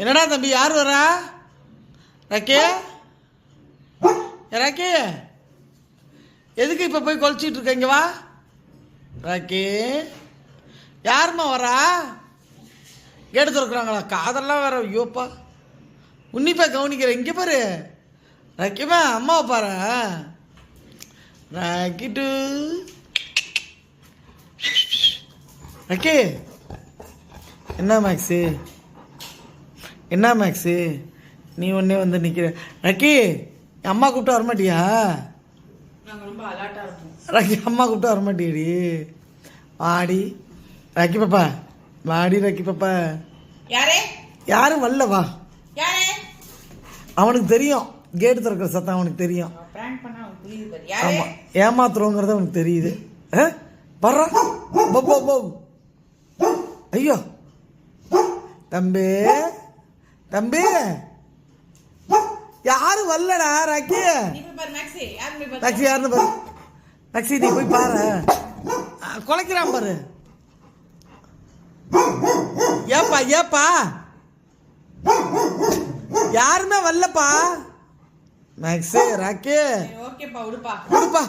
என்னடா தம்பி யார் வரா? ராக்கே ராக்கே, எதுக்கு இப்போ போய் கொலைச்சிட்டு இருக்க? இங்கே வா ராக்கே. யாரும்மா வரா? கேட்டு திறக்கிறாங்களா? காதெல்லாம் வேற. ஐயோப்பா, உன்னிப்பா கவனிக்கிறேன். இங்கே பாரு ராக்கிமா, அம்மாவை பாரு. ராக்கிட்டு ராக்கே. என்ன மேக்ஸு, என்ன மேக்ஸு, நீ ஒன்றே வந்து நிற்கிற. ராக்கி, அம்மா கூப்பிட்டு வரமாட்டியா? ராக்கி, அம்மா கூப்பிட்டு வரமாட்டியடி? வாடி ராக்கி பாப்பா, வாடி ராக்கி பாப்பா. யாரும் வரல, வா. அவனுக்கு தெரியும், கேட்டு திறக்கிற சத்தம் அவனுக்கு தெரியும். ஆமாம், ஏமாத்துறோங்கிறது அவனுக்கு தெரியுது. வர்றா. ஐயோ தம்பி, தம்பி யாரும் வரலடா. ராக்கி, ராக்கி யாருன்னு பாரு. ராக்கி, நீ போய் பாரு. குலைக்கிறான் பாரு. ஏப்பா ஏப்பா, யாருமே வரலப்பா. மேக்ஸு ராக்கி, ஓகேப்பா, விடுப்பா விடுப்பா.